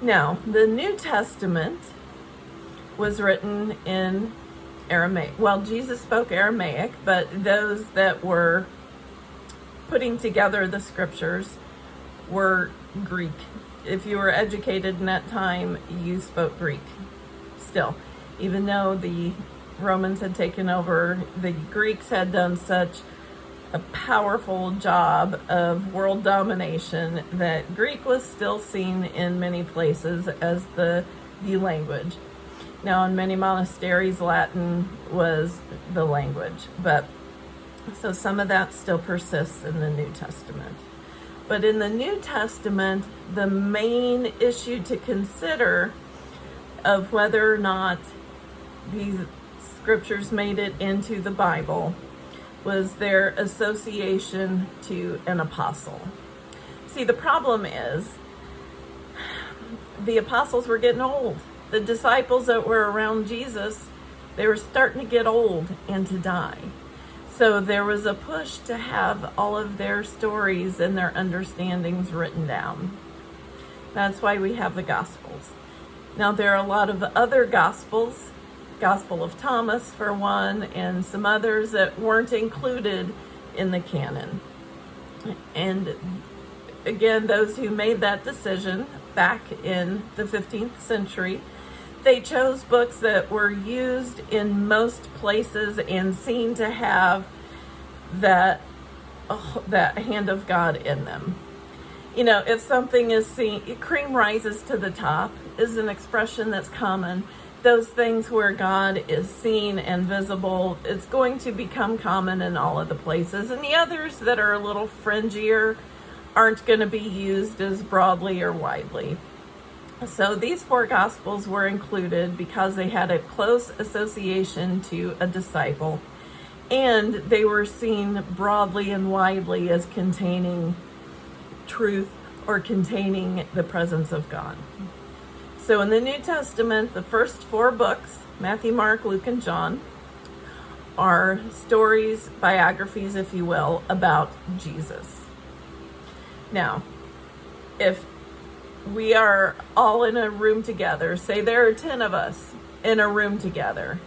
Now, the New Testament was written in Aramaic. Well, Jesus spoke Aramaic, but those that were putting together the scriptures were Greek. If you were educated in that time, you spoke Greek still. Even though the Romans had taken over, the Greeks had done such a powerful job of world domination that Greek was still seen in many places as the language. Now, in many monasteries, Latin was the language, but so some of that still persists in the New Testament. But in the New Testament, the main issue to consider of whether or not these scriptures made it into the Bible was their association to an apostle. See, the problem is the apostles were getting old. The disciples that were around Jesus, they were starting to get old and to die. So there was a push to have all of their stories and their understandings written down. That's why we have the Gospels. Now, there are a lot of other Gospels, Gospel of Thomas for one, and some others that weren't included in the canon. And again, those who made that decision back in the 15th century, they chose books that were used in most places and seen to have that hand of God in them. You know, if something is seen, cream rises to the top is an expression that's common. Those things where God is seen and visible, it's going to become common in all of the places. And the others that are a little fringier aren't going to be used as broadly or widely. So these four Gospels were included because they had a close association to a disciple, and they were seen broadly and widely as containing truth or containing the presence of God. So in the New Testament, the first four books, Matthew, Mark, Luke, and John, are stories, biographies, if you will, about Jesus. Now, if we are all in a room together, say there are 10 of us in a room together,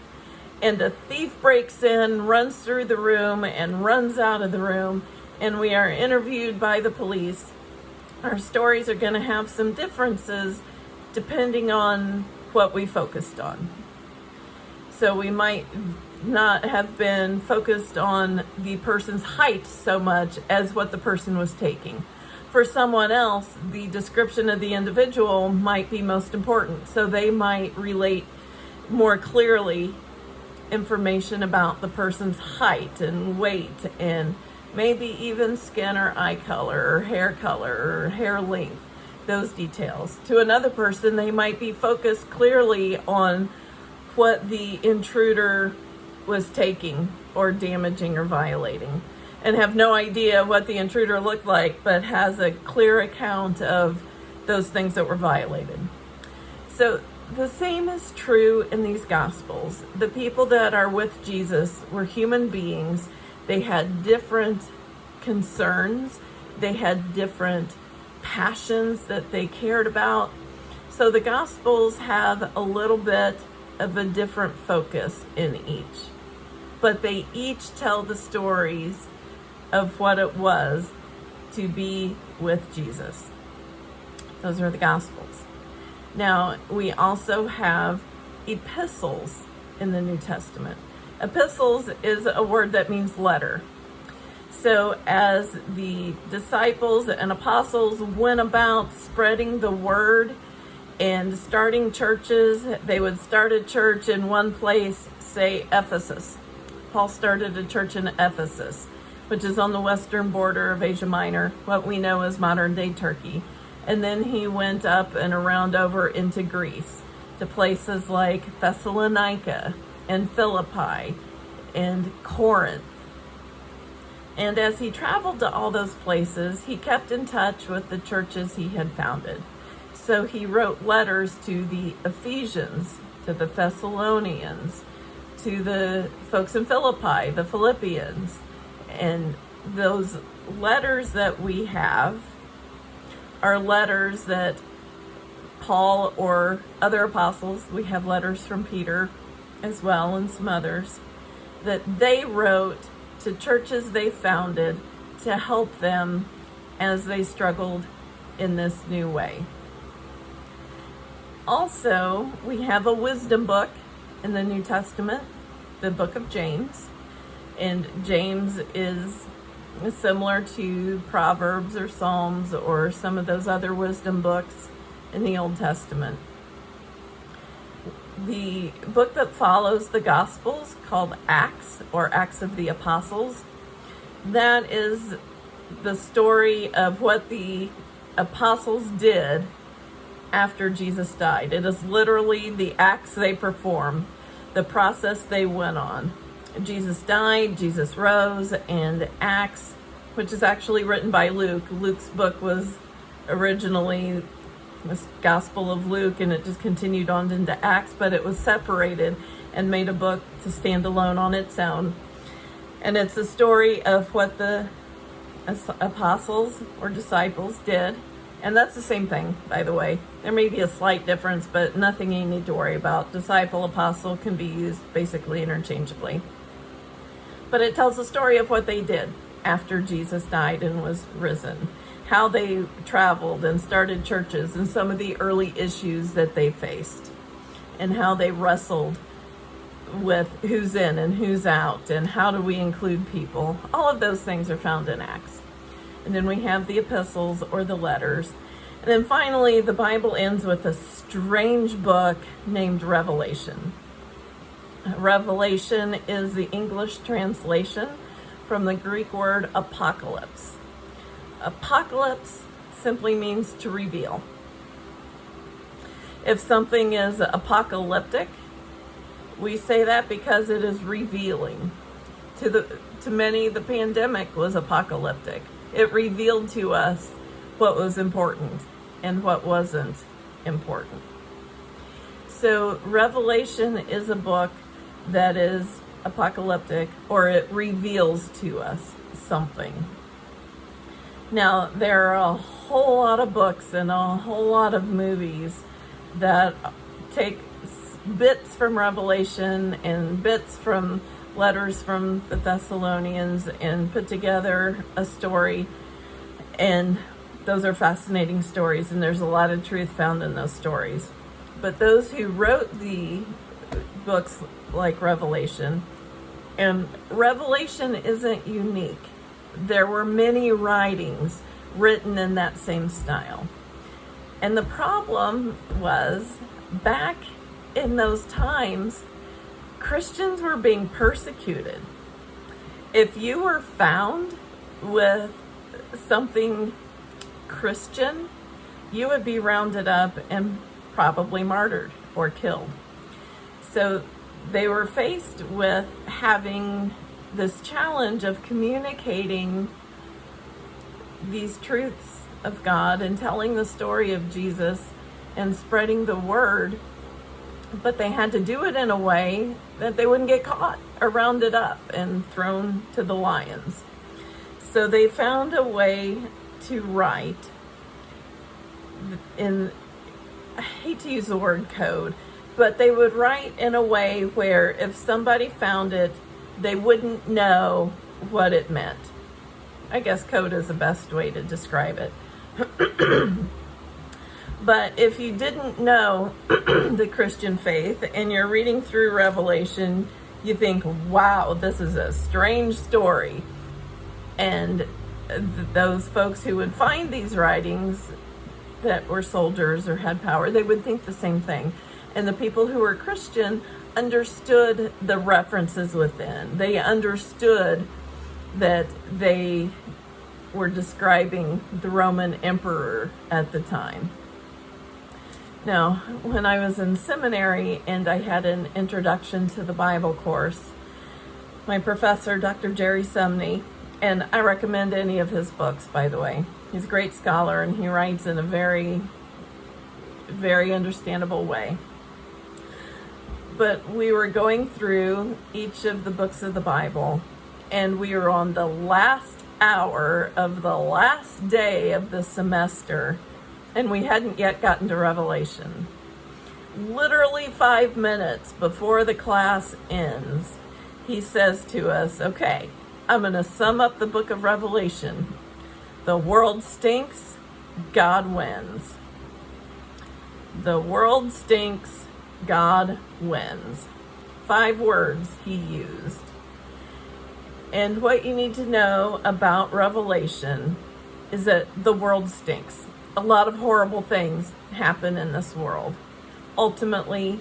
and a thief breaks in, runs through the room, and runs out of the room, and we are interviewed by the police, our stories are going to have some differences depending on what we focused on. So we might not have been focused on the person's height so much as what the person was taking. For someone else, the description of the individual might be most important. So they might relate more clearly information about the person's height and weight and maybe even skin or eye color or hair length, those details. To another person, they might be focused clearly on what the intruder was taking or damaging or violating, and have no idea what the intruder looked like, but has a clear account of those things that were violated. So the same is true in these Gospels. The people that are with Jesus were human beings. They had different concerns. They had different passions that they cared about. So the Gospels have a little bit of a different focus in each, but they each tell the stories of what it was to be with Jesus. Those are the Gospels. Now, we also have epistles in the New Testament. Epistles is a word that means letter. So as the disciples and apostles went about spreading the word and starting churches, they would start a church in one place, say Ephesus. Paul started a church in Ephesus, which is on the western border of Asia Minor, what we know as modern-day Turkey. And then he went up and around over into Greece, to places like Thessalonica and Philippi and Corinth. And as he traveled to all those places, he kept in touch with the churches he had founded. So he wrote letters to the Ephesians, to the Thessalonians, to the folks in Philippi, the Philippians. And those letters that we have are letters that Paul or other apostles, we have letters from Peter as well and some others, that they wrote to churches they founded to help them as they struggled in this new way. Also, we have a wisdom book in the New Testament, the book of James. And James is similar to Proverbs or Psalms or some of those other wisdom books in the Old Testament. The book that follows the Gospels, called Acts or Acts of the Apostles, that is the story of what the apostles did after Jesus died. It is literally the acts they performed, the process they went on. Jesus died, Jesus rose, and Acts, which is actually written by Luke. Luke's book was originally the Gospel of Luke, and it just continued on into Acts, but it was separated and made a book to stand alone on its own. And it's a story of what the apostles or disciples did. And that's the same thing, by the way. There may be a slight difference, but nothing you need to worry about. Disciple, apostle can be used basically interchangeably. But it tells the story of what they did after Jesus died and was risen. How they traveled and started churches and some of the early issues that they faced. And how they wrestled with who's in and who's out and how do we include people. All of those things are found in Acts. And then we have the epistles or the letters. And then finally, the Bible ends with a strange book named Revelation. Revelation is the English translation from the Greek word apocalypse. Apocalypse simply means to reveal. If something is apocalyptic, we say that because it is revealing. To many, the pandemic was apocalyptic. It revealed to us what was important and what wasn't important. So Revelation is a book that is apocalyptic, or it reveals to us something. Now, there are a whole lot of books and a whole lot of movies that take bits from Revelation and bits from letters from the Thessalonians and put together a story. And those are fascinating stories, and there's a lot of truth found in those stories. But those who wrote the books like Revelation, and Revelation isn't unique. There were many writings written in that same style. And the problem was, back in those times, Christians were being persecuted. If you were found with something Christian, you would be rounded up and probably martyred or killed. So they were faced with having this challenge of communicating these truths of God and telling the story of Jesus and spreading the word, but they had to do it in a way that they wouldn't get caught or rounded up and thrown to the lions. So they found a way to write in, I hate to use the word code, but they would write in a way where if somebody found it, they wouldn't know what it meant. I guess code is the best way to describe it. But if you didn't know the Christian faith and you're reading through Revelation, you think, wow, this is a strange story. And those folks who would find these writings that were soldiers or had power, they would think the same thing. And the people who were Christian understood the references within. They understood that they were describing the Roman emperor at the time. Now, when I was in seminary and I had an introduction to the Bible course, my professor, Dr. Jerry Sumney, and I recommend any of his books, by the way. He's a great scholar and he writes in a very, very understandable way. But we were going through each of the books of the Bible, and we were on the last hour of the last day of the semester and we hadn't yet gotten to Revelation. Literally 5 minutes before the class ends, he says to us, okay, I'm going to sum up the book of Revelation. The world stinks, God wins. The world stinks, God wins. 5 words he used. And what you need to know about Revelation is that the world stinks. A lot of horrible things happen in this world. Ultimately,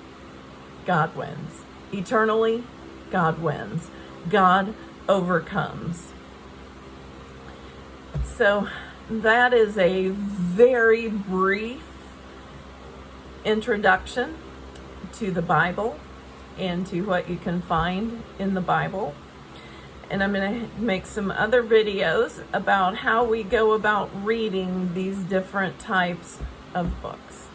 God wins. Eternally, God wins. God overcomes. So that is a very brief introduction to the Bible and to what you can find in the Bible. And I'm going to make some other videos about how we go about reading these different types of books.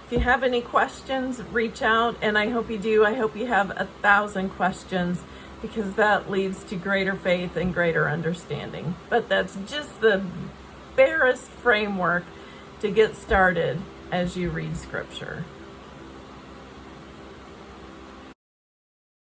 If you have any questions, reach out, and I hope you do. I hope you have 1,000 questions, because that leads to greater faith and greater understanding. But that's just the barest framework to get started as you read Scripture.